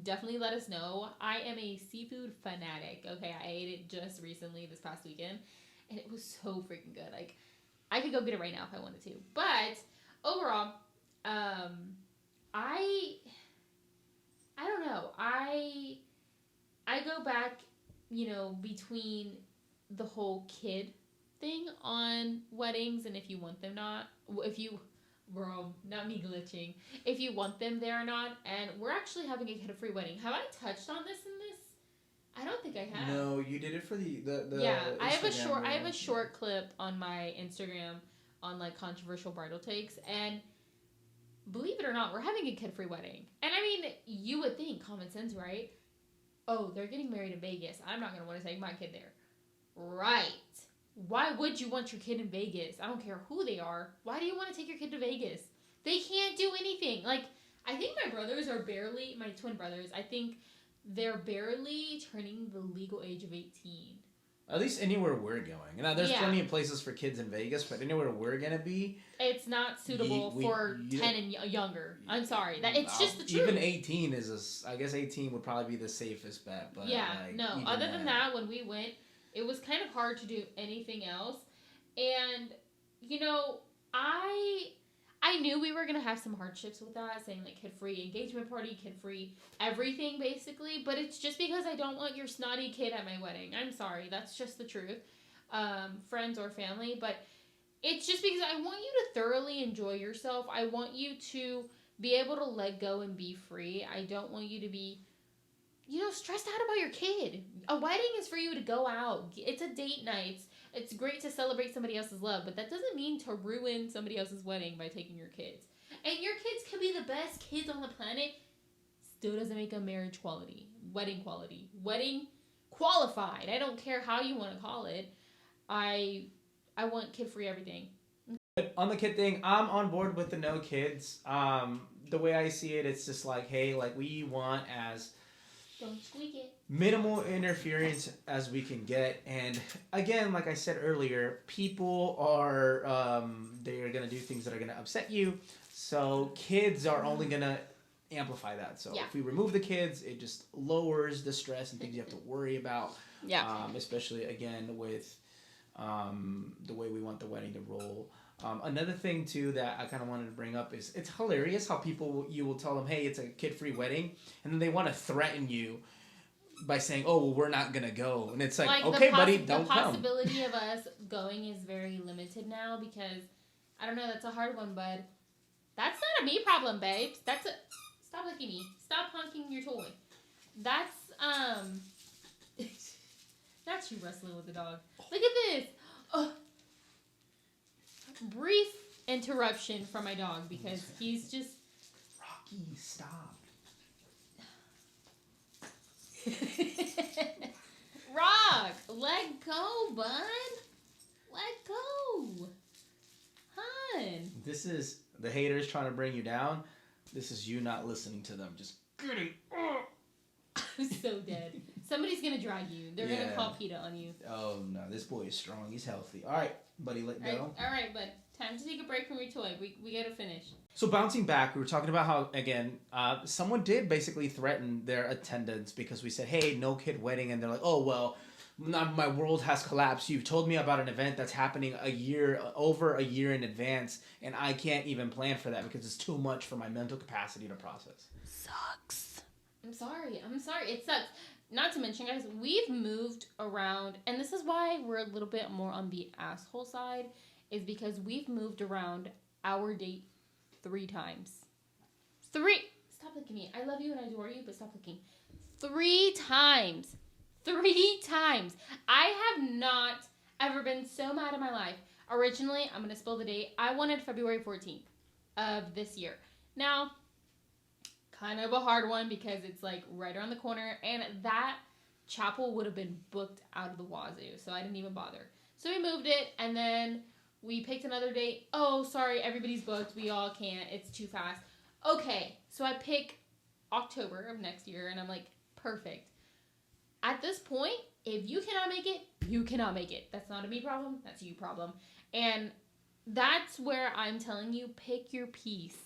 Speaker 1: definitely let us know. I am a seafood fanatic. Okay, I ate it just recently this past weekend, and it was so freaking good. Like, I could go get it right now if I wanted to. But overall, I don't know. I go back, between the whole kid thing on weddings, and if you want them not me glitching, if you want them there or not. And we're actually having a kid-free wedding. Have I touched on this in this? I don't think I have.
Speaker 2: No, you did it for the
Speaker 1: yeah. I have
Speaker 2: Instagram
Speaker 1: a short clip on my Instagram on like controversial bridal takes, and believe it or not, we're having a kid-free wedding. And I mean, you would think common sense, right? Oh, they're getting married in Vegas. I'm not gonna want to take my kid there, right? Why would you want your kid in Vegas? I don't care who they are. Why do you want to take your kid to Vegas? They can't do anything. Like, I think my twin brothers, I think they're barely turning the legal age of 18.
Speaker 2: At least anywhere we're going. Now, there's plenty of places for kids in Vegas, but anywhere we're going to be...
Speaker 1: It's not suitable for 10 and younger. I'm sorry. It's just the truth.
Speaker 2: Even 18 I guess 18 would probably be the safest bet. But
Speaker 1: other than that, when we went, it was kind of hard to do anything else. And, I knew we were going to have some hardships with that, saying like kid-free engagement party, kid-free everything basically. But it's just because I don't want your snotty kid at my wedding. I'm sorry. That's just the truth. Friends or family. But it's just because I want you to thoroughly enjoy yourself. I want you to be able to let go and be free. I don't want you to be... stressed out about your kid. A wedding is for you to go out. It's a date night. It's great to celebrate somebody else's love, but that doesn't mean to ruin somebody else's wedding by taking your kids. And your kids could be the best kids on the planet. Still doesn't make them marriage quality, wedding qualified. I don't care how you want to call it. I want kid-free everything.
Speaker 2: On the kid thing, I'm on board with the no kids. The way I see it, it's just like, hey, like we want as...
Speaker 1: Don't squeak it.
Speaker 2: Minimal interference as we can get. And again, like I said earlier, people are they are going to do things that are going to upset you. So kids are only gonna amplify that. So
Speaker 1: Yeah.
Speaker 2: if we remove the kids, it just lowers the stress and things you have to worry about.
Speaker 1: Yeah.
Speaker 2: Especially again with the way we want the wedding to roll. Another thing too that I kind of wanted to bring up is it's hilarious how you will tell them, hey, it's a kid-free wedding, and then they want to threaten you by saying, oh, well, we're not gonna go, and it's like okay, buddy, don't come.
Speaker 1: The possibility of us going is very limited now because I don't know. That's a hard one, bud. That's not a me problem, babes. That's a stop licking me. Stop honking your toy. That's not you wrestling with the dog. Look at this. Brief interruption from my dog because he's just
Speaker 2: Rocky, stop.
Speaker 1: Rock, let go, bud. Let go. Hun.
Speaker 2: This is the haters trying to bring you down. This is you not listening to them. Just getting.
Speaker 1: I'm so dead. Somebody's gonna drag you. They're gonna call PETA on you.
Speaker 2: Oh no, this boy is strong. He's healthy. All right, buddy, let go.
Speaker 1: All right, bud. Time to take a break from your toy. We gotta finish.
Speaker 2: So bouncing back, we were talking about how again, someone did basically threaten their attendance because we said, "Hey, no kid wedding," and they're like, "Oh well, my world has collapsed. You've told me about an event that's happening over a year in advance, and I can't even plan for that because it's too much for my mental capacity to process."
Speaker 1: Sucks. I'm sorry. It sucks. Not to mention, guys, we've moved around, and this is why we're a little bit more on the asshole side, is because we've moved around our date 3 times. 3. Stop looking at me. I love you and I adore you, but stop looking. 3 times. 3 times. I have not ever been so mad in my life. Originally, I'm going to spill the date. I wanted February 14th of this year. Now, kind of a hard one because it's like right around the corner, and that chapel would have been booked out of the wazoo, so I didn't even bother. So we moved it, and then we picked another date. Oh, sorry, everybody's booked. We all can't. It's too fast. Okay, so I pick October of next year, and I'm like, perfect. At this point, if you cannot make it, you cannot make it. That's not a me problem. That's a you problem. And that's where I'm telling you, pick your piece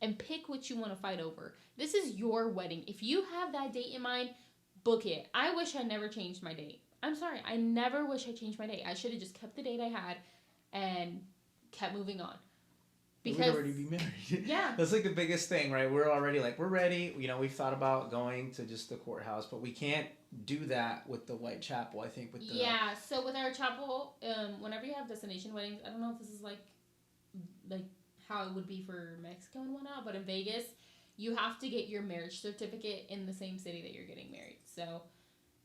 Speaker 1: and pick what you want to fight over. This is your wedding. If you have that date in mind, book it. I wish I never changed my date. I'm sorry. I never wish I changed my date. I should have just kept the date I had and kept moving on.
Speaker 2: Because we'd already be married.
Speaker 1: Yeah.
Speaker 2: That's like the biggest thing, right? We're already like, we're ready. You know, we've thought about going to just the courthouse, but we can't do that with the white chapel, I think.
Speaker 1: Yeah, so with our chapel, whenever you have destination weddings, I don't know if this is like how it would be for Mexico and whatnot, but in Vegas, you have to get your marriage certificate in the same city that you're getting married. So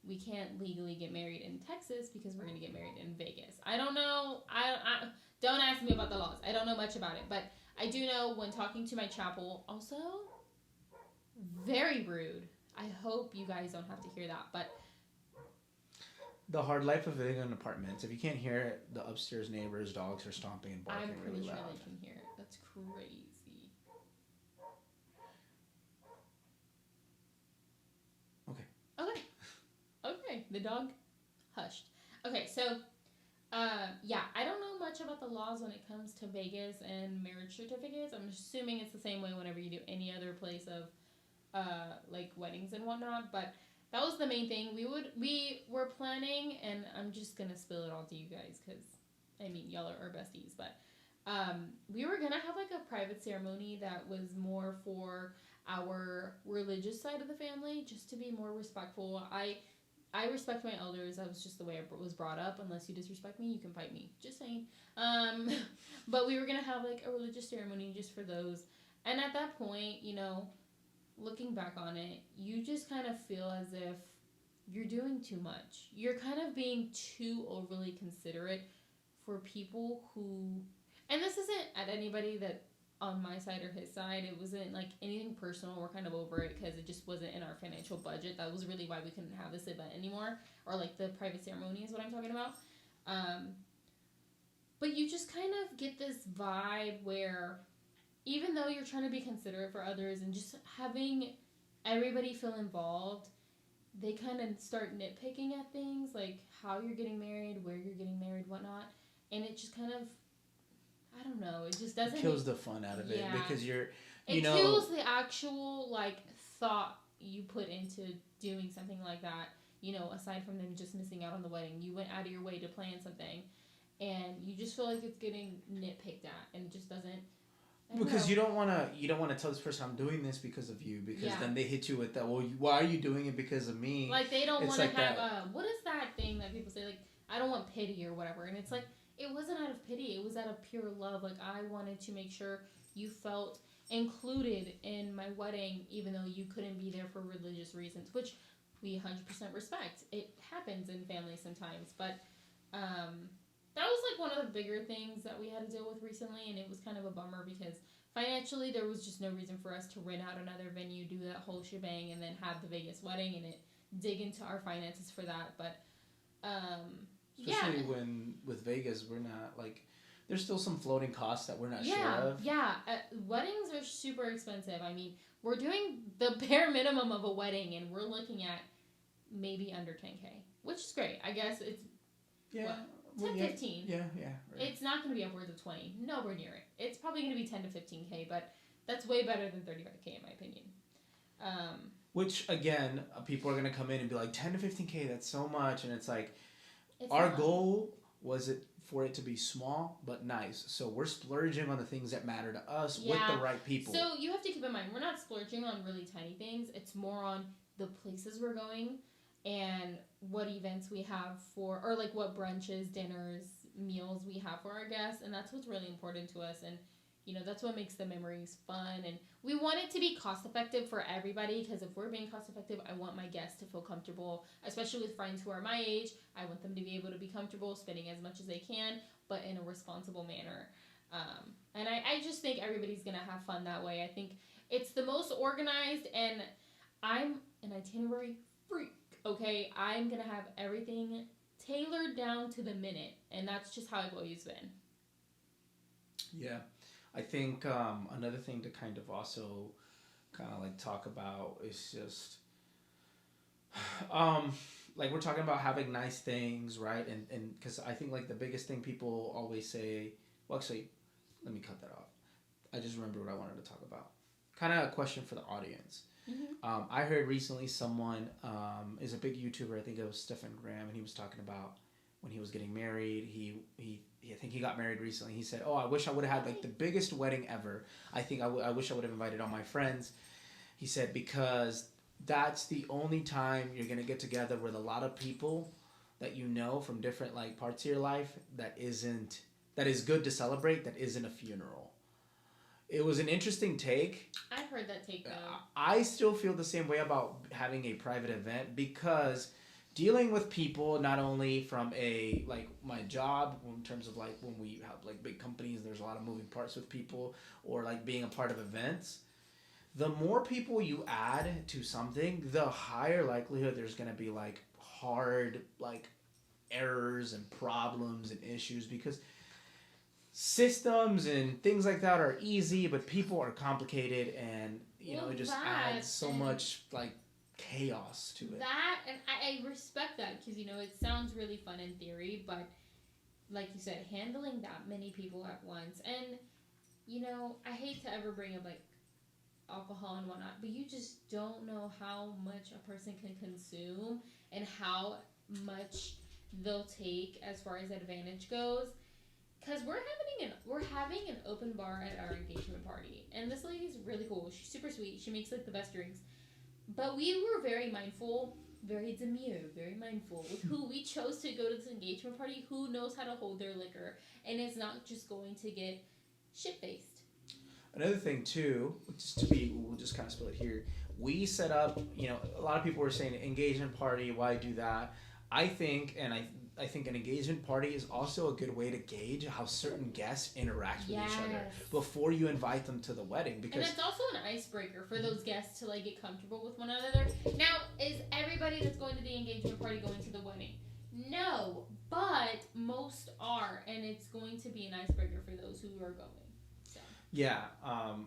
Speaker 1: we can't legally get married in Texas because we're going to get married in Vegas. I don't know. I don't ask me about the laws. I don't know much about it, but I do know when talking to my chapel, also very rude. I hope you guys don't have to hear that, but
Speaker 2: the hard life of living in apartments. If you can't hear it, the upstairs neighbors' dogs are stomping and barking really loud. I'm pretty sure
Speaker 1: they can hear it. That's crazy. Okay. The dog hushed. Okay, so, yeah, I don't know much about the laws when it comes to Vegas and marriage certificates. I'm assuming it's the same way whenever you do any other place of, like, weddings and whatnot, but that was the main thing. We were planning, and I'm just gonna spill it all to you guys, because, I mean, y'all are our besties, but, we were gonna have, like, a private ceremony that was more for our religious side of the family, just to be more respectful. I respect my elders. That was just the way I was brought up. Unless you disrespect me, you can fight me. Just saying. But we were going to have, like, a religious ceremony just for those. And at that point, you know, looking back on it, you just kind of feel as if you're doing too much. You're kind of being too overly considerate for people who... And this isn't at anybody that... on my side or his side, it wasn't like anything personal. We're kind of over it because it just wasn't in our financial budget. That was really why we couldn't have this event anymore, or like the private ceremony is what I'm talking about. But you just kind of get this vibe where even though you're trying to be considerate for others and just having everybody feel involved, they kind of start nitpicking at things like how you're getting married, where you're getting married, whatnot, and it just kind of, I don't know. It just doesn't.
Speaker 2: It kills the fun out of it because
Speaker 1: it kills the actual like thought you put into doing something like that. You know, aside from them just missing out on the wedding, you went out of your way to plan something, and you just feel like it's getting nitpicked at, and it just doesn't.
Speaker 2: Because you don't want to tell this person I'm doing this because of you, because then they hit you with that. Well, why are you doing it because of me?
Speaker 1: Like they don't want to have what is that thing that people say, like, I don't want pity or whatever, and it's like it wasn't out of pity, it was out of pure love. Like I wanted to make sure you felt included in my wedding, even though you couldn't be there for religious reasons, which we 100% respect. It happens in families sometimes, but that was like one of the bigger things that we had to deal with recently, and it was kind of a bummer because financially there was just no reason for us to rent out another venue, do that whole shebang, and then have the Vegas wedding and it dig into our finances for that. But
Speaker 2: especially when with Vegas, we're not like there's still some floating costs that we're not sure of.
Speaker 1: Yeah, weddings are super expensive. I mean, we're doing the bare minimum of a wedding, and we're looking at maybe under 10K, which is great. I guess it's 15.
Speaker 2: Yeah. Right.
Speaker 1: It's not going to be upwards of 20. Nowhere near it. It's probably going to be 10 to 15K, but that's way better than 35K in my opinion.
Speaker 2: Which again, people are going to come in and be like 10 to 15K. That's so much, and it's like our goal was it for it to be small but nice. So we're splurging on the things that matter to us with the right people.
Speaker 1: So you have to keep in mind, we're not splurging on really tiny things. It's more on the places we're going and what events we have for, or like what brunches, dinners, meals we have for our guests. And that's what's really important to us. And, you know, that's what makes the memories fun. And we want it to be cost effective for everybody, because if we're being cost effective, I want my guests to feel comfortable, especially with friends who are my age. I want them to be able to be comfortable spending as much as they can, but in a responsible manner. And I just think everybody's going to have fun that way. I think it's the most organized, and I'm an itinerary freak, okay? I'm going to have everything tailored down to the minute, and that's just how I've always been.
Speaker 2: Yeah. I think another thing to kind of also kind of like talk about is just like we're talking about having nice things, right? And because I think like the biggest thing people always say, well, actually, let me cut that off. I just remember what I wanted to talk about. Kind of a question for the audience. Mm-hmm. I heard recently someone is a big YouTuber. I think it was Stephen Graham, and he was talking about when he was getting married. I think he got married recently. He said, "Oh, I wish I would have had like the biggest wedding ever. I think I wish I would have invited all my friends." He said because that's the only time you're gonna get together with a lot of people that you know from different like parts of your life that is good to celebrate. That isn't a funeral. It was an interesting take.
Speaker 1: I've heard that take though.
Speaker 2: I still feel the same way about having a private event, because dealing with people, not only from a like my job in terms of like when we have like big companies, there's a lot of moving parts with people, or like being a part of events, the more people you add to something, the higher likelihood there's going to be like hard like errors and problems and issues, because systems and things like that are easy, but people are complicated, and you know, it just adds so much like chaos to it.
Speaker 1: That, and I respect that, because, you know, it sounds really fun in theory, but like you said, handling that many people at once, and, you know, I hate to ever bring up like alcohol and whatnot, but you just don't know how much a person can consume and how much they'll take as far as advantage goes. Because we're having an open bar at our engagement party, and this lady's really cool. She's super sweet. She makes like the best drinks. But we were very mindful, very demure, very mindful with who we chose to go to this engagement party, who knows how to hold their liquor, and is not just going to get shit-faced.
Speaker 2: Another thing too, we'll just kind of spill it here. We set up, you know, a lot of people were saying engagement party, why do that? I think an engagement party is also a good way to gauge how certain guests interact with each other before you invite them to the wedding. Because
Speaker 1: and it's also an icebreaker for those guests to like get comfortable with one another. Now, is everybody that's going to the engagement party going to the wedding? No, but most are, and it's going to be an icebreaker for those who are going. So.
Speaker 2: Yeah,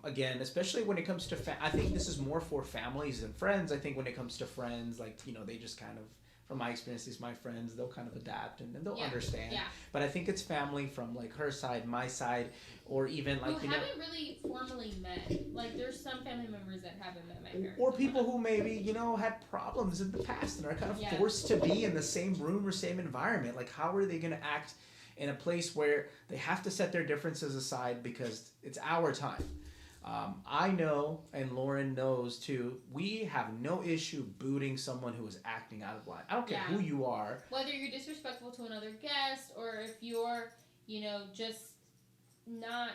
Speaker 2: again, especially when it comes to I think this is more for families than friends. I think when it comes to friends, like, you know, they just kind of, from my experience, these my friends, they'll kind of adapt and they'll
Speaker 1: Yeah.
Speaker 2: understand.
Speaker 1: Yeah.
Speaker 2: But I think it's family from like her side, my side, or even like
Speaker 1: who haven't really formally met. Like there's some family members that haven't met my parents.
Speaker 2: or people who maybe had problems in the past and are kind of
Speaker 1: Yeah.
Speaker 2: forced to be in the same room or same environment. Like how are they going to act in a place where they have to set their differences aside because it's our time? I know, and Lauren knows too, we have no issue booting someone who is acting out of line. I don't care
Speaker 1: Yeah.
Speaker 2: who you are.
Speaker 1: Whether you're disrespectful to another guest or if you're, just not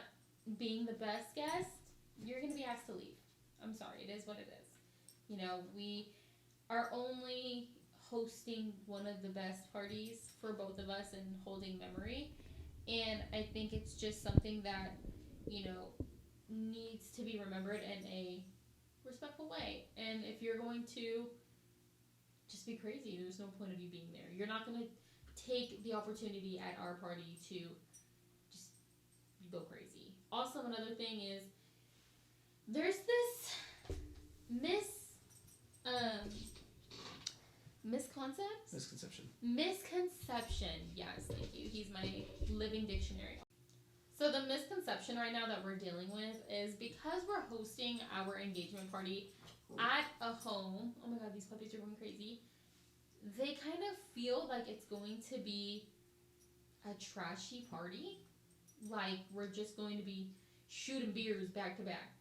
Speaker 1: being the best guest, you're going to be asked to leave. I'm sorry, it is what it is. We are only hosting one of the best parties for both of us and holding memory. And I think it's just something that, needs to be remembered in a respectful way. And if you're going to just be crazy, there's no point of you being there. You're not going to take the opportunity at our party to just go crazy. Also, another thing is there's this misconception. Yes, thank you. He's my living dictionary. So the misconception right now that we're dealing with is because we're hosting our engagement party at a home. Oh my god, these puppies are going crazy. They kind of feel like it's going to be a trashy party. Like we're just going to be shooting beers back to back.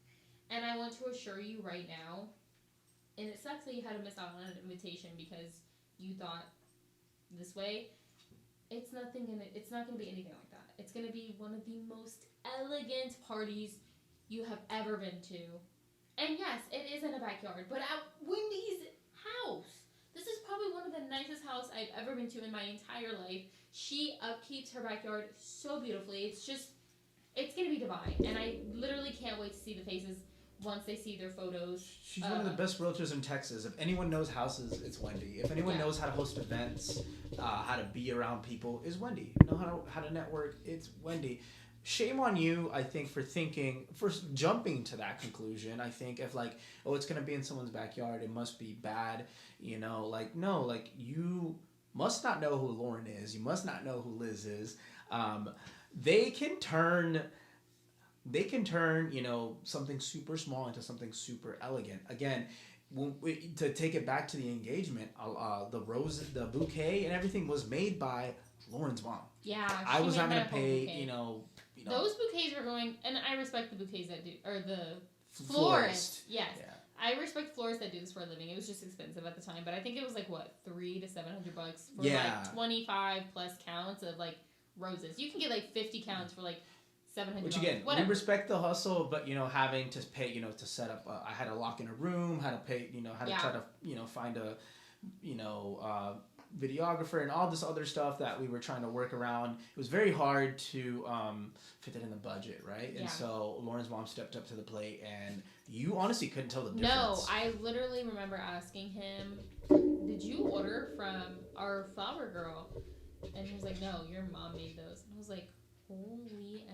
Speaker 1: And I want to assure you right now, and it sucks that you had to miss out on an invitation because you thought this way. It's not going to be anything like that. It's going to be one of the most elegant parties you have ever been to. And yes, it is in a backyard, but at Wendy's house. This is probably one of the nicest houses I've ever been to in my entire life. She upkeeps her backyard so beautifully. It's going to be divine. And I literally can't wait to see the faces once they see their photos.
Speaker 2: She's one of the best realtors in Texas. If anyone knows houses, it's Wendy. If anyone knows how to host events, how to be around people, is Wendy. Know how to network, it's Wendy. Shame on you, I think, for jumping to that conclusion. I think if it's going to be in someone's backyard, it must be bad. No, you must not know who Lauren is. You must not know who Liz is. They can turn something super small into something super elegant. Again, to take it back to the engagement, the roses, the bouquet, and everything was made by Lauren's mom.
Speaker 1: Yeah,
Speaker 2: I was not going to pay,
Speaker 1: Those bouquets were going, and I respect the bouquets that do, or the florists. Yes. Yeah. I respect florists that do this for a living. It was just expensive at the time, but I think it was $300 to $700 for 25 plus counts of roses. You can get 50 counts for $700.
Speaker 2: Which again, we respect the hustle, but having to pay, to set up. I had to lock in a room, had to pay, had to try to, find a, videographer and all this other stuff that we were trying to work around. It was very hard to fit that in the budget, right? Yeah. And so Lauren's mom stepped up to the plate, and you honestly couldn't tell the difference.
Speaker 1: No, I literally remember asking him, "Did you order from our flower girl?" And he was like, "No, your mom made those." And I was like, holy shit,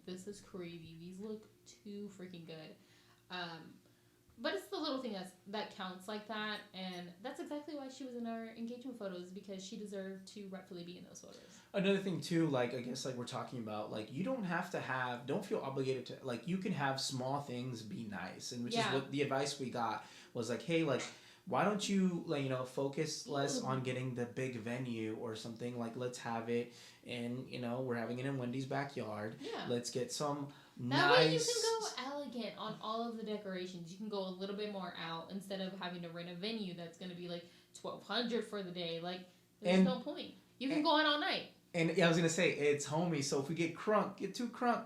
Speaker 1: this is crazy. These look too freaking good. But it's the little thing that counts like that, and that's exactly why she was in our engagement photos, because she deserved to rightfully be in those photos.
Speaker 2: Another thing too, I guess we're talking about, you don't have to don't feel obligated to, you can have small things be nice, and which is what the advice we got was hey, why don't you focus less on getting the big venue or something, let's have it in, we're having it in Wendy's backyard. Yeah. Let's get some
Speaker 1: that way you can go elegant on all of the decorations. You can go a little bit more out instead of having to rent a venue that's going to be $1,200 for the day. There's no point. You can go on all night.
Speaker 2: And I was gonna say it's homey, so if we get too crunk,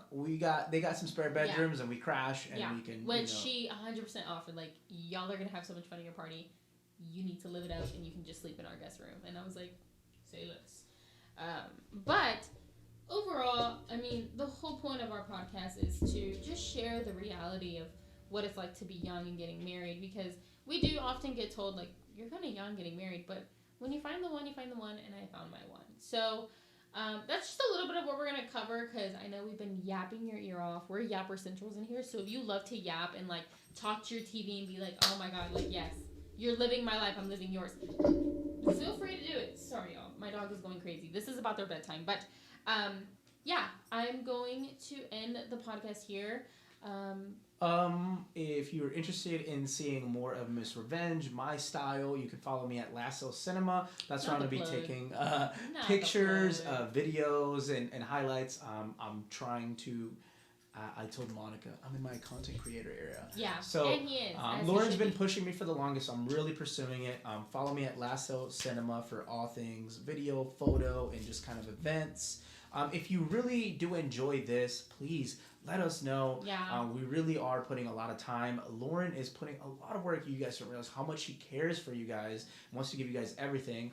Speaker 2: they got some spare bedrooms and we crash and we can.
Speaker 1: Which she 100% offered. Y'all are gonna have so much fun at your party. You need to live it up, and you can just sleep in our guest room. And I was like, say less. But overall, I mean, the whole point of our podcast is to just share the reality of what it's like to be young and getting married, because we do often get told you're kind of young getting married, but when you find the one, you find the one, and I found my one. So. That's just a little bit of what we're going to cover, because I know we've been yapping your ear off. We're yapper centrals in here, so if you love to yap and talk to your TV and be like, oh my god, yes, you're living my life, I'm living yours, feel free to do it. Sorry, y'all. My dog is going crazy. This is about their bedtime. But, yeah, I'm going to end the podcast here.
Speaker 2: If you're interested in seeing more of Miss Revenge, my style, you can follow me at Lasso Cinema. That's where I'm going to be taking pictures, videos, and highlights. I'm trying to... I told Monica I'm in my content creator era.
Speaker 1: Yeah,
Speaker 2: so
Speaker 1: and he is.
Speaker 2: Lauren's been pushing me for the longest, so I'm really pursuing it. Follow me at Lasso Cinema for all things video, photo, and just kind of events. If you really do enjoy this, please let us know.
Speaker 1: Yeah.
Speaker 2: We really are putting a lot of time. Lauren is putting a lot of work. You guys don't realize how much she cares for you guys, wants to give you guys everything.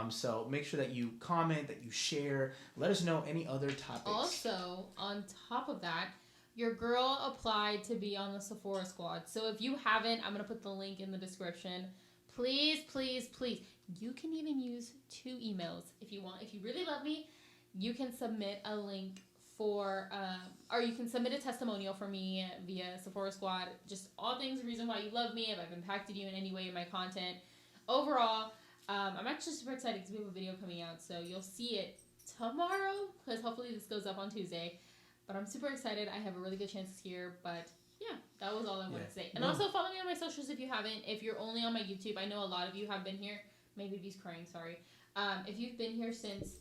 Speaker 2: So make sure that you comment, that you share. Let us know any other topics.
Speaker 1: Also, on top of that, your girl applied to be on the Sephora squad. So if you haven't, I'm going to put the link in the description. Please, please, please. You can even use 2 emails if you want. If you really love me, you can submit a link for, or you can submit a testimonial for me via Sephora squad. Just all things, reason why you love me, if I've impacted you in any way in my content. Overall, I'm actually super excited because we have a video coming out, so you'll see it tomorrow, because hopefully this goes up on Tuesday. But I'm super excited. I have a really good chance here, but yeah, that was all I wanted to say. And also follow me on my socials if you haven't. If you're only on my YouTube, I know a lot of you have been here. My baby's crying, sorry. If you've been here since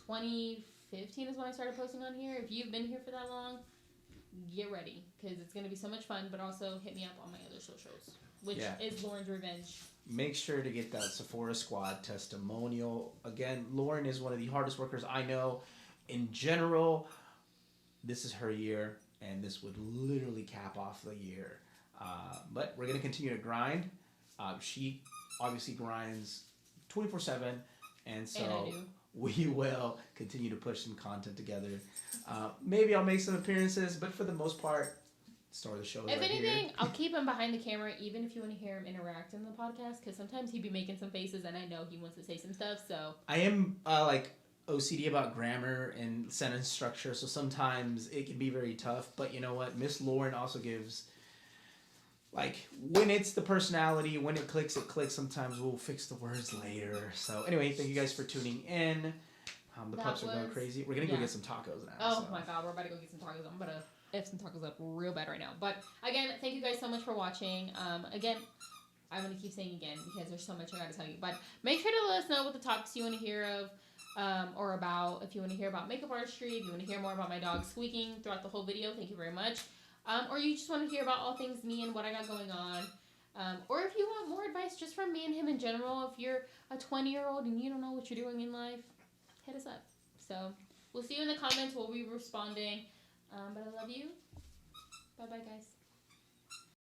Speaker 1: 2015 is when I started posting on here. If you've been here for that long, get ready, because it's going to be so much fun. But also hit me up on my other socials, which is Lauren's Revenge.
Speaker 2: Make sure to get that Sephora Squad testimonial. Again, Lauren is one of the hardest workers I know. In general, this is her year, and this would literally cap off the year. But we're going to continue to grind. She obviously grinds 24/7, and so we will continue to push some content together. Maybe I'll make some appearances, but for the most part, start of the show.
Speaker 1: If anything, I'll keep him behind the camera, even if you want to hear him interact in the podcast, because sometimes he'd be making some faces, and I know he wants to say some stuff. So
Speaker 2: I am OCD about grammar and sentence structure, so sometimes it can be very tough. But you know what? Miss Lauren also gives, when it's the personality, when it clicks, it clicks. Sometimes we'll fix the words later. So anyway, thank you guys for tuning in. The pups are going crazy. We're going to go get some tacos now.
Speaker 1: Oh my God, we're about to go get some tacos. I'm about to F some tacos up real bad right now. But again, thank you guys so much for watching. Again, I'm going to keep saying again because there's so much I got to tell you. But make sure to let us know what the topics you want to hear of. Or about, if you want to hear about makeup artistry, if you want to hear more about my dog squeaking throughout the whole video, thank you very much. Or you just want to hear about all things me and what I got going on. Or if you want more advice just from me and him in general, if you're a 20-year-old and you don't know what you're doing in life, hit us up. So we'll see you in the comments. We'll be responding. But I love you. Bye-bye, guys.